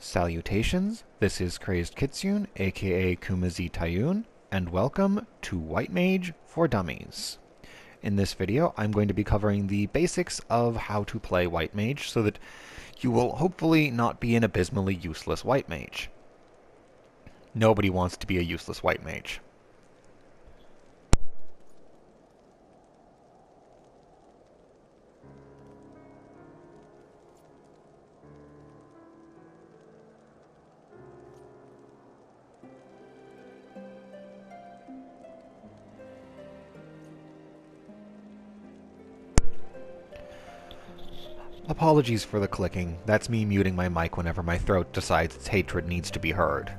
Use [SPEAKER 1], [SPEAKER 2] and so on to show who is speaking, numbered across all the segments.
[SPEAKER 1] Salutations, this is Crazed Kitsune, aka Khuma'zi Tayuun, and welcome to White Mage for Dummies. In this video, I'm going to be covering the basics of how to play White Mage so that you will hopefully not be an abysmally useless White Mage. Nobody wants to be a useless White Mage. Apologies for the clicking. That's me muting my mic whenever my throat decides its hatred needs to be heard.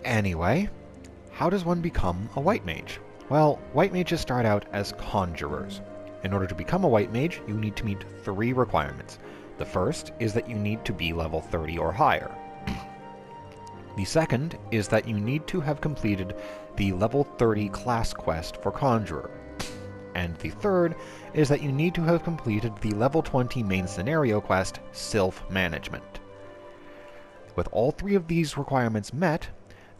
[SPEAKER 1] Anyway, how does one become a White Mage? Well, White Mages start out as conjurers. In order to become a White Mage, you need to meet 3 requirements. The first is that you need to be level 30 or higher. The second is that you need to have completed the level 30 class quest for Conjurer. And the third is that you need to have completed the level 20 main scenario quest, Sylph Management. With all 3 of these requirements met,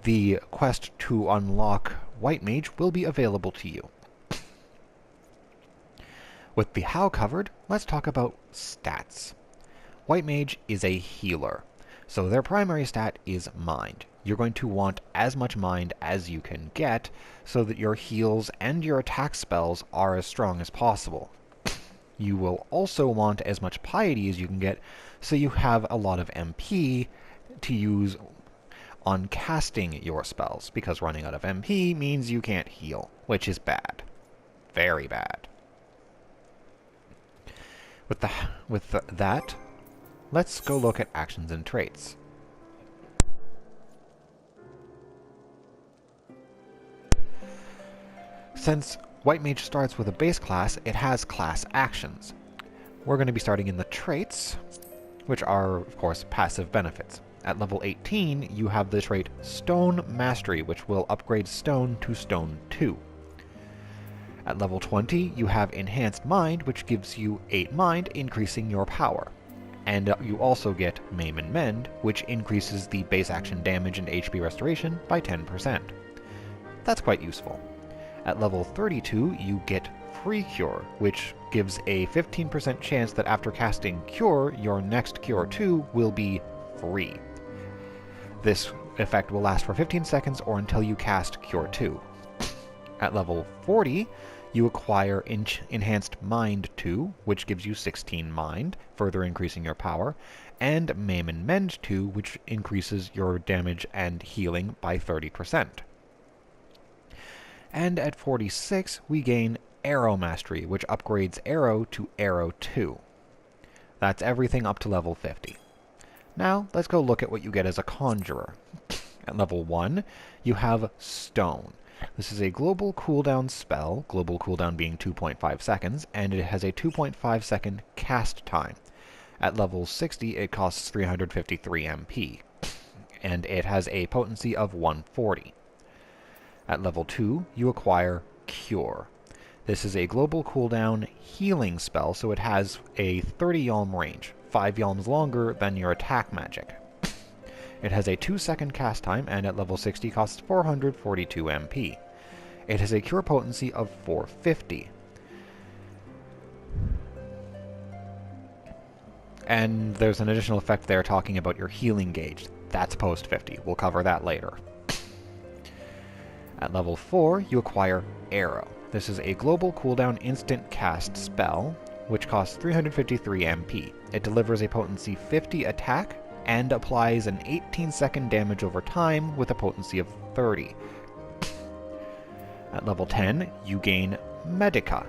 [SPEAKER 1] the quest to unlock White Mage will be available to you. With the how covered, let's talk about stats. White Mage is a healer, so their primary stat is Mind. You're going to want as much Mind as you can get so that your heals and your attack spells are as strong as possible. You will also want as much Piety as you can get so you have a lot of MP to use on casting your spells, because running out of MP means you can't heal, which is bad. Very bad. With that, let's go look at actions and traits. Since White Mage starts with a base class, it has class actions. We're going to be starting in the traits, which are, of course, passive benefits. At level 18, you have the trait Stone Mastery, which will upgrade Stone to Stone 2. At level 20, you have Enhanced Mind, which gives you 8 Mind, increasing your power. And you also get Maim and Mend, which increases the base action damage and HP restoration by 10%. That's quite useful. At level 32, you get Free Cure, which gives a 15% chance that after casting Cure, your next Cure 2 will be free. This effect will last for 15 seconds or until you cast Cure 2. At level 40, you acquire Enhanced Mind 2, which gives you 16 Mind, further increasing your power, and Maim and Mend 2, which increases your damage and healing by 30%. And at 46, we gain Arrow Mastery, which upgrades Arrow to Arrow 2. That's everything up to level 50. Now, let's go look at what you get as a Conjurer. At level 1, you have Stone. This is a global cooldown spell, global cooldown being 2.5 seconds, and it has a 2.5 second cast time. At level 60, it costs 353 MP, and it has a potency of 140. At level 2, you acquire Cure. This is a global cooldown healing spell, so it has a 30 yalm range, 5 yalms longer than your attack magic. It has a 2-second cast time, and at level 60 costs 442 MP. It has a cure potency of 450. And there's an additional effect there talking about your healing gauge. That's post 50. We'll cover that later. At level 4, you acquire Arrow. This is a global cooldown instant cast spell, which costs 353 MP. It delivers a potency 50 attack, and applies an 18-second damage over time with a potency of 30. At level 10, you gain Medica.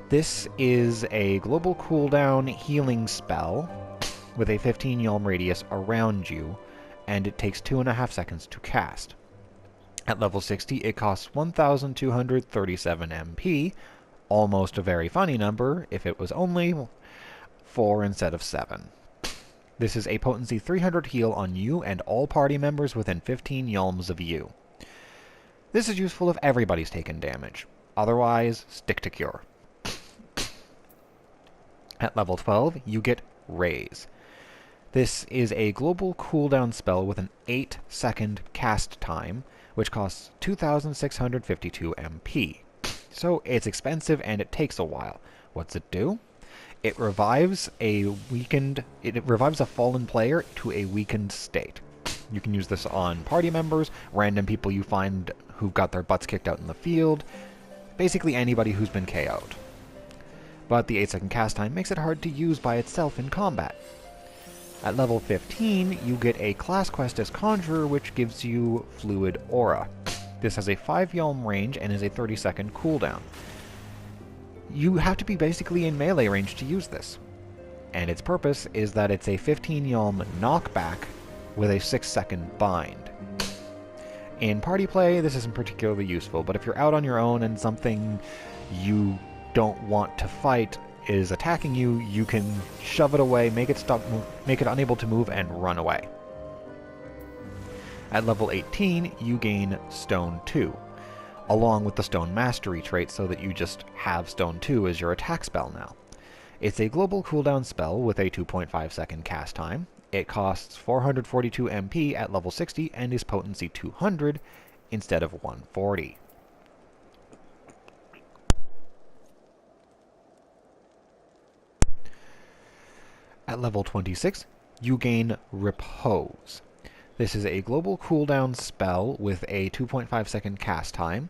[SPEAKER 1] This is a global cooldown healing spell with a 15 yalm radius around you, and it takes 2.5 seconds to cast. At level 60, it costs 1,237 MP, almost a very funny number if it was only 4 instead of 7. This is a potency 300 heal on you and all party members within 15 yalms of you. This is useful if everybody's taken damage. Otherwise, stick to Cure. At level 12, you get Raise. This is a global cooldown spell with an 8-second cast time, which costs 2,652 MP. So it's expensive and it takes a while. What's it do? It revives a fallen player to a weakened state. You can use this on party members, random people you find who've got their butts kicked out in the field, basically anybody who's been KO'd. But the 8-second cast time makes it hard to use by itself in combat. At level 15, you get a class quest as Conjurer, which gives you Fluid Aura. This has a 5 Yalm range and is a 30-second cooldown. You have to be basically in melee range to use this. And its purpose is that it's a 15 Yalm knockback with a 6-second bind. In party play, this isn't particularly useful, but if you're out on your own and something you don't want to fight is attacking you, you can shove it away, make it unable to move, and run away. At level 18, you gain Stone 2, along with the Stone Mastery trait, so that you just have Stone 2 as your attack spell now. It's a global cooldown spell with a 2.5 second cast time. It costs 442 MP at level 60 and is potency 200 instead of 140. At level 26, you gain Repose. This is a global cooldown spell with a 2.5 second cast time.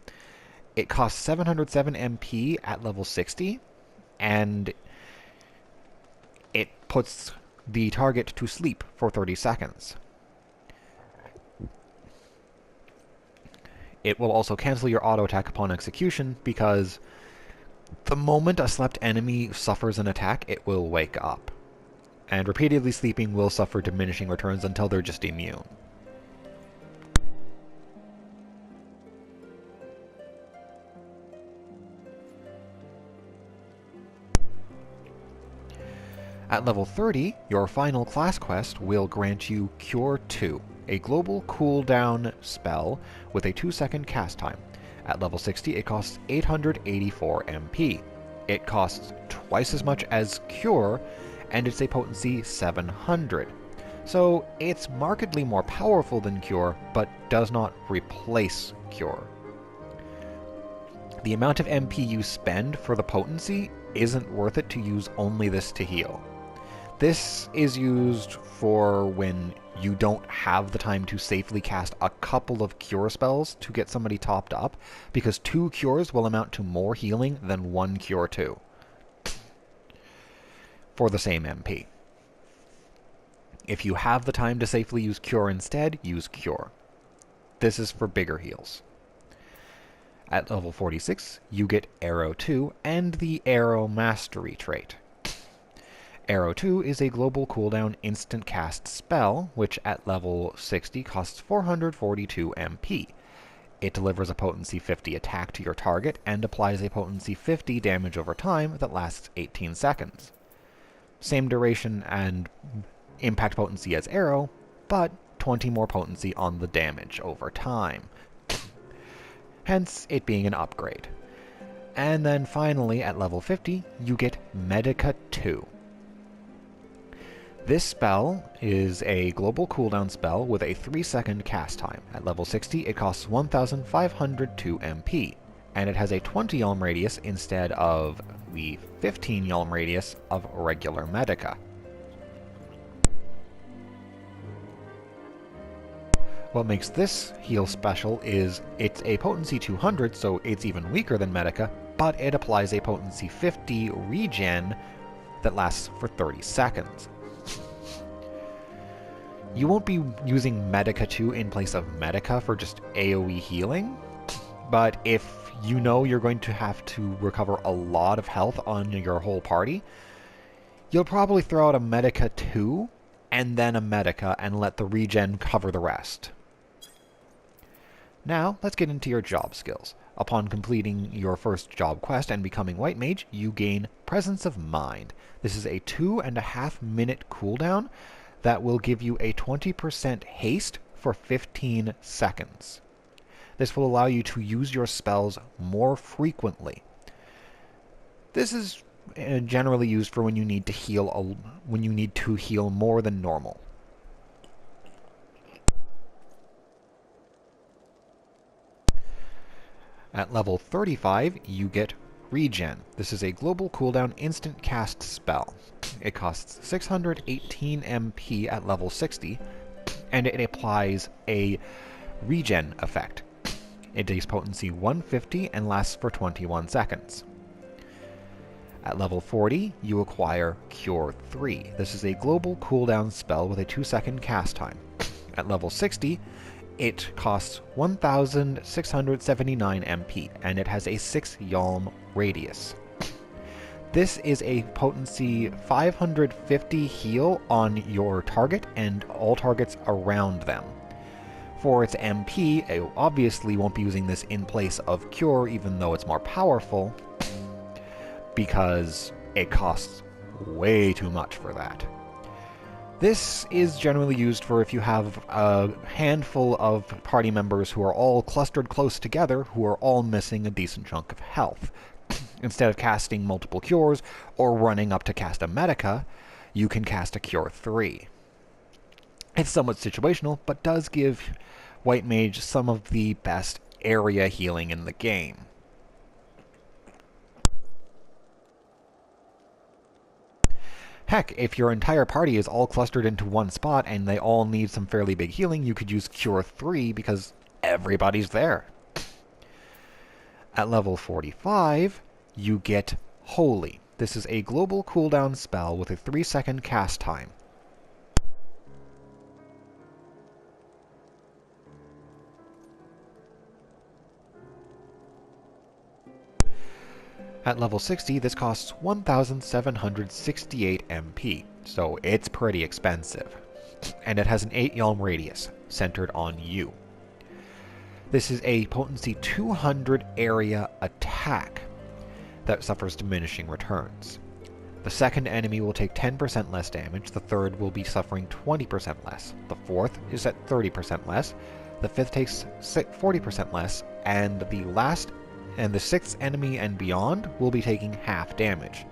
[SPEAKER 1] It costs 707 MP at level 60, and it puts the target to sleep for 30 seconds. It will also cancel your auto attack upon execution, because the moment a slept enemy suffers an attack, it will wake up. And repeatedly sleeping will suffer diminishing returns until they're just immune. At level 30, your final class quest will grant you Cure 2, a global cooldown spell with a 2-second cast time. At level 60, it costs 884 MP. It costs twice as much as Cure, and it's a potency 700. So it's markedly more powerful than Cure, but does not replace Cure. The amount of MP you spend for the potency isn't worth it to use only this to heal. This is used for when you don't have the time to safely cast a couple of Cure spells to get somebody topped up, because 2 Cures will amount to more healing than 1 Cure 2. For the same MP. If you have the time to safely use Cure instead, use Cure. This is for bigger heals. At level 46, you get Arrow 2 and the Arrow Mastery trait. Arrow 2 is a global cooldown instant cast spell, which at level 60 costs 442 MP. It delivers a potency 50 attack to your target and applies a potency 50 damage over time that lasts 18 seconds. Same duration and impact potency as Arrow, but 20 more potency on the damage over time. Hence, it being an upgrade. And then finally, at level 50, you get Medica 2. This spell is a global cooldown spell with a 3-second cast time. At level 60, it costs 1,502 MP, and it has a 20 Yalm radius instead of the 15 Yalm radius of regular Medica. What makes this heal special is it's a potency 200, so it's even weaker than Medica, but it applies a potency 50 regen that lasts for 30 seconds. You won't be using Medica 2 in place of Medica for just AoE healing, but if you know you're going to have to recover a lot of health on your whole party, you'll probably throw out a Medica 2 and then a Medica and let the regen cover the rest. Now, let's get into your job skills. Upon completing your first job quest and becoming White Mage, you gain Presence of Mind. This is a 2.5 minute cooldown that will give you a 20% haste for 15 seconds. This will allow you to use your spells more frequently. This is generally used for when you need to heal more than normal. At level 35, you get Regen. This is a global cooldown instant cast spell. It costs 618 MP at level 60, and it applies a regen effect. It takes potency 150 and lasts for 21 seconds. At level 40, you acquire Cure 3. This is a global cooldown spell with a 2-second cast time. At level 60, it costs 1,679 MP, and it has a 6 Yalm radius. This is a potency 550 heal on your target and all targets around them. For its MP, it obviously won't be using this in place of Cure, even though it's more powerful, because it costs way too much for that. This is generally used for if you have a handful of party members who are all clustered close together, who are all missing a decent chunk of health. Instead of casting multiple cures or running up to cast a Medica, you can cast a Cure 3. It's somewhat situational, but does give White Mage some of the best area healing in the game. Heck, if your entire party is all clustered into one spot and they all need some fairly big healing, you could use Cure 3 because everybody's there. At level 45, you get Holy. This is a global cooldown spell with a 3-second cast time. At level 60, this costs 1,768 MP, so it's pretty expensive. And it has an 8 Yalm radius, centered on you. This is a potency 200 area attack that suffers diminishing returns. The second enemy will take 10% less damage, the third will be suffering 20% less, the fourth is at 30% less, the fifth takes 40% less, and the sixth enemy and beyond will be taking half damage.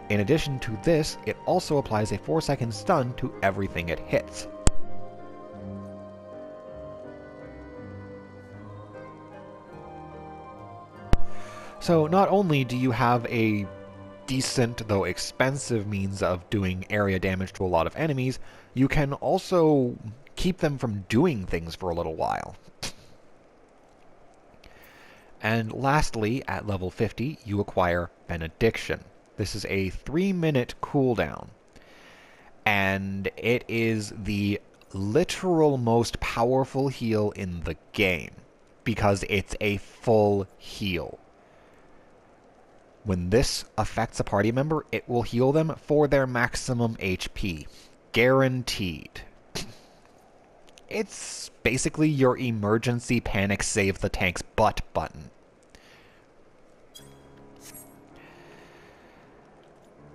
[SPEAKER 1] In addition to this, it also applies a 4-second stun to everything it hits. So not only do you have a decent, though expensive, means of doing area damage to a lot of enemies, you can also keep them from doing things for a little while. And lastly, at level 50, you acquire Benediction. This is a 3-minute cooldown, and it is the literal most powerful heal in the game, because it's a full heal. When this affects a party member, it will heal them for their maximum HP. Guaranteed. It's basically your emergency panic save the tank's butt button.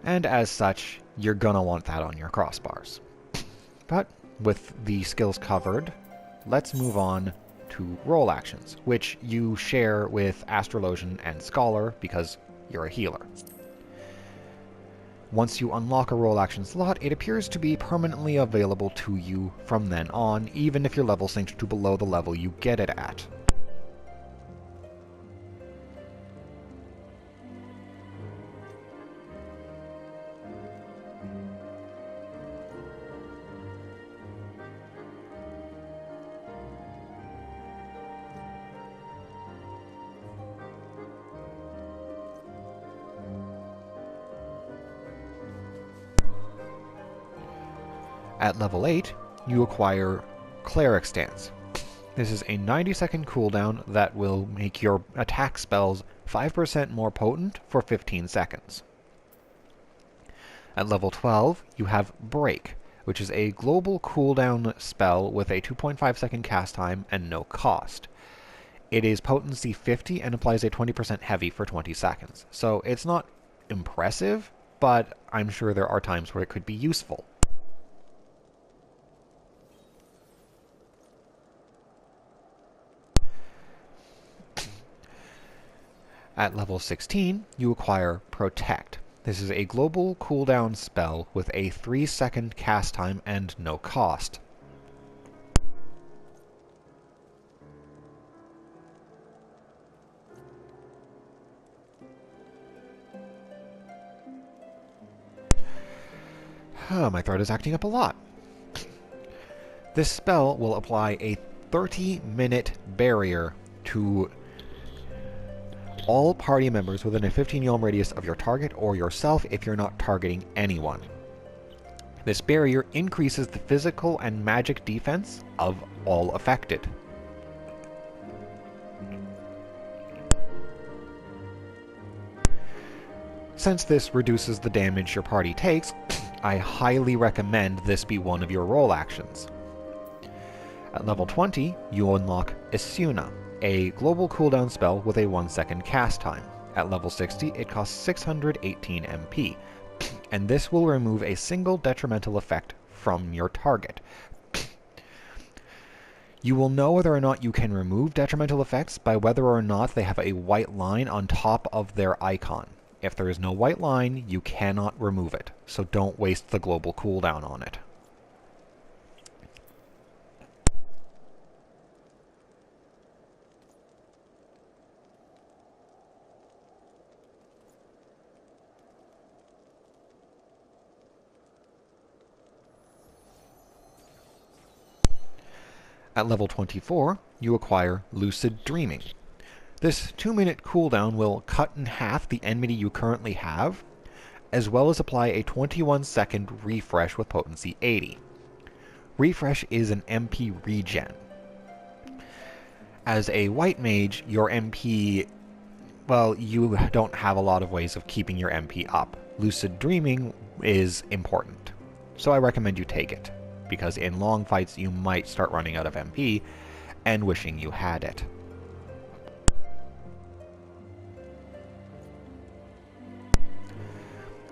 [SPEAKER 1] And as such, you're gonna want that on your crossbars. But with the skills covered, let's move on to role actions, which you share with Astrologian and Scholar because you're a healer. Once you unlock a role action slot, it appears to be permanently available to you from then on, even if your level sinks to below the level you get it at. At level 8, you acquire Cleric Stance. This is a 90-second cooldown that will make your attack spells 5% more potent for 15 seconds. At level 12, you have Break, which is a global cooldown spell with a 2.5-second cast time and no cost. It is potency 50 and applies a 20% heavy for 20 seconds. So it's not impressive, but I'm sure there are times where it could be useful. At level 16, you acquire Protect. This is a global cooldown spell with a 3-second cast time and no cost. My throat is acting up a lot. This spell will apply a 30-minute barrier to all party members within a 15-yalm radius of your target or yourself if you're not targeting anyone. This barrier increases the physical and magic defense of all affected. Since this reduces the damage your party takes, I highly recommend this be one of your role actions. At level 20, you unlock Isuna, a global cooldown spell with a 1-second cast time. At level 60, it costs 618 MP, and this will remove a single detrimental effect from your target. You will know whether or not you can remove detrimental effects by whether or not they have a white line on top of their icon. If there is no white line, you cannot remove it, so don't waste the global cooldown on it. At level 24, you acquire Lucid Dreaming. This 2-minute cooldown will cut in half the enmity you currently have, as well as apply a 21-second refresh with potency 80. Refresh is an MP regen. As a White Mage, your MP, well, you don't have a lot of ways of keeping your MP up. Lucid Dreaming is important, so I recommend you take it, because in long fights you might start running out of MP and wishing you had it.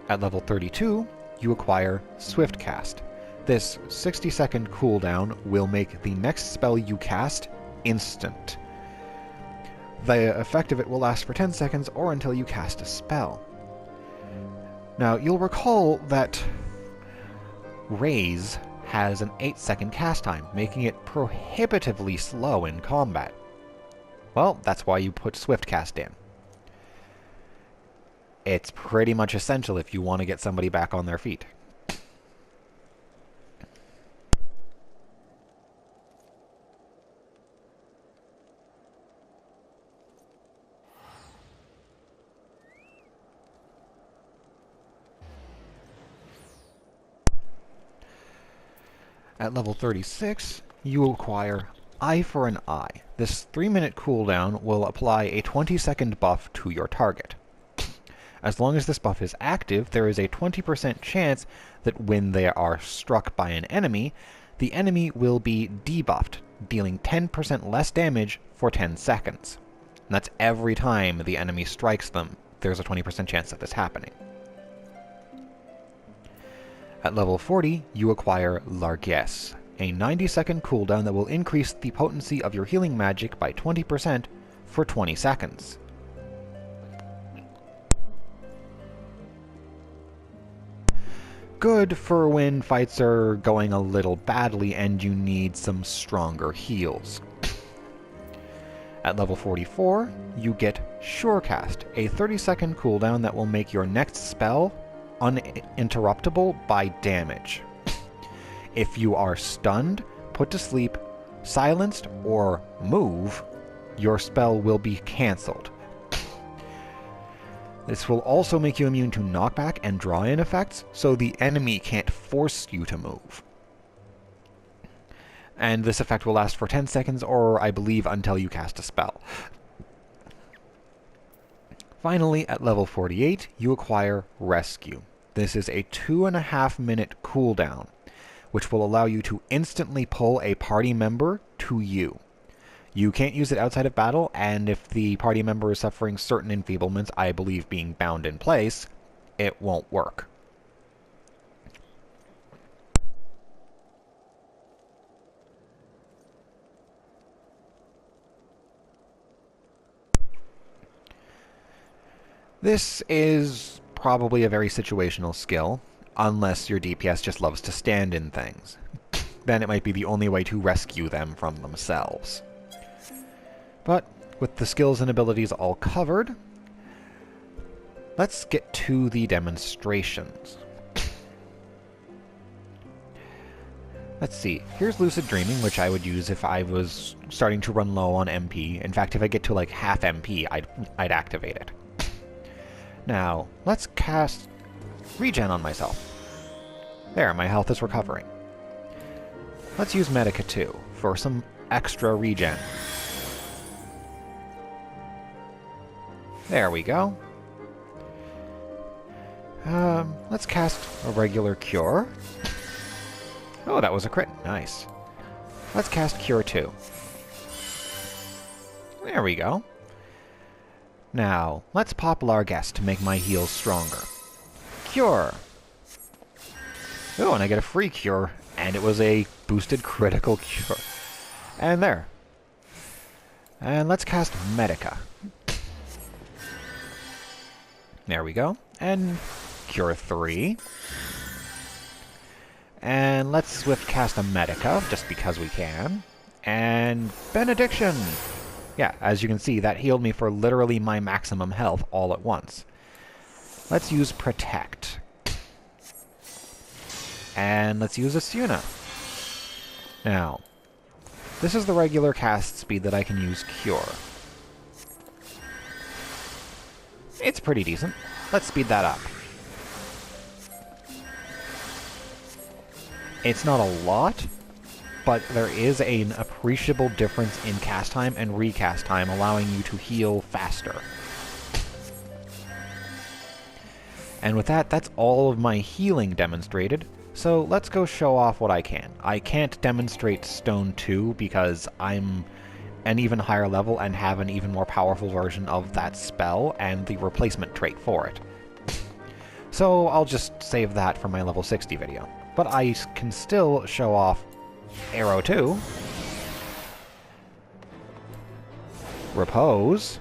[SPEAKER 1] At level 32, you acquire Swift Cast. This 60-second cooldown will make the next spell you cast instant. The effect of it will last for 10 seconds or until you cast a spell. Now, you'll recall that Raise has an 8-second cast time, making it prohibitively slow in combat. Well, that's why you put Swift Cast in. It's pretty much essential if you want to get somebody back on their feet. At level 36, you acquire Eye for an Eye. This 3-minute cooldown will apply a 20-second buff to your target. As long as this buff is active, there is a 20% chance that when they are struck by an enemy, the enemy will be debuffed, dealing 10% less damage for 10 seconds. And that's every time the enemy strikes them, there's a 20% chance of this happening. At level 40, you acquire Largesse, a 90-second cooldown that will increase the potency of your healing magic by 20% for 20 seconds. Good for when fights are going a little badly and you need some stronger heals. At level 44, you get Surecast, a 30-second cooldown that will make your next spell uninterruptible by damage. If you are stunned, put to sleep, silenced, or move, your spell will be cancelled. This will also make you immune to knockback and draw-in effects, so the enemy can't force you to move. And this effect will last for 10 seconds, or I believe until you cast a spell. Finally, at level 48, you acquire Rescue. This is a 2.5-minute cooldown, which will allow you to instantly pull a party member to you. You can't use it outside of battle, and if the party member is suffering certain enfeeblements, I believe being bound in place, it won't work. This is probably a very situational skill, unless your DPS just loves to stand in things. Then it might be the only way to rescue them from themselves. But with the skills and abilities all covered, let's get to the demonstrations. Let's see, here's Lucid Dreaming, which I would use if I was starting to run low on MP. In fact, if I get to like half MP, I'd activate it. Now, let's cast Regen on myself. There, my health is recovering. Let's use Medica too, for some extra regen. There we go. Let's cast a regular Cure. Oh, that was a crit. Nice. Let's cast Cure 2. There we go. Now, let's pop Largest to make my heals stronger. Cure! Oh, and I get a free Cure, and it was a boosted critical Cure. And there. And let's cast Medica. There we go. And Cure 3. And let's Swift cast a Medica, just because we can. And Benediction! Yeah, as you can see, that healed me for literally my maximum health all at once. Let's use Protect. And let's use Asuna. Now, this is the regular cast speed that I can use Cure. It's pretty decent. Let's speed that up. It's not a lot, but there is an appreciable difference in cast time and recast time, allowing you to heal faster. And with that, that's all of my healing demonstrated, so let's go show off what I can. I can't demonstrate Stone 2 because I'm an even higher level and have an even more powerful version of that spell and the replacement trait for it. So I'll just save that for my level 60 video. But I can still show off Arrow 2, Repose,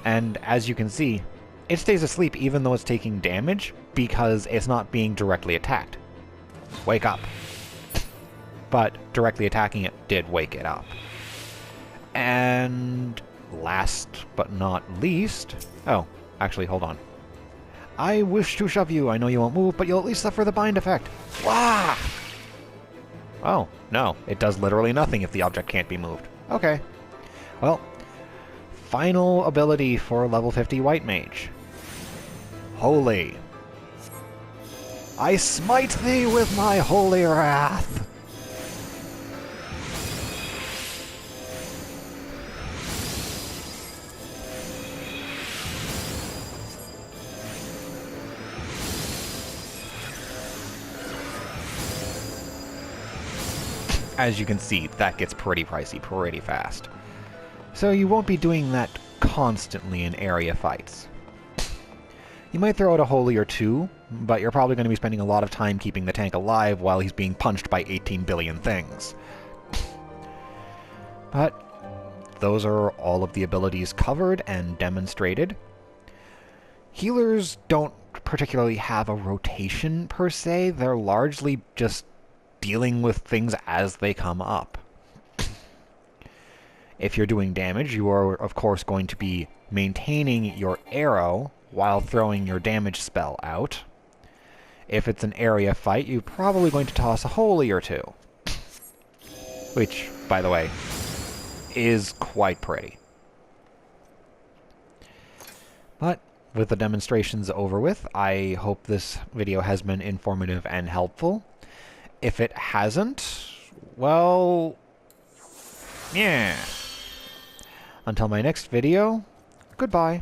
[SPEAKER 1] and as you can see, it stays asleep even though it's taking damage because it's not being directly attacked. Wake up. But directly attacking it did wake it up. And last but not least... Oh, actually, hold on. I wish to shove you. I know you won't move, but you'll at least suffer the bind effect. Wah! Oh, no. It does literally nothing if the object can't be moved. Okay. Well, final ability for level 50 White Mage. Holy. I smite thee with my holy wrath. As you can see, that gets pretty pricey pretty fast. So you won't be doing that constantly in area fights. You might throw out a holy or two, but you're probably going to be spending a lot of time keeping the tank alive while he's being punched by 18 billion things. But those are all of the abilities covered and demonstrated. Healers don't particularly have a rotation per se, they're largely just dealing with things as they come up. If you're doing damage, you are of course going to be maintaining your arrow while throwing your damage spell out. If it's an area fight, you're probably going to toss a holy or two. Which, by the way, is quite pretty. But with the demonstrations over with, I hope this video has been informative and helpful. If it hasn't, well, yeah. Until my next video, goodbye.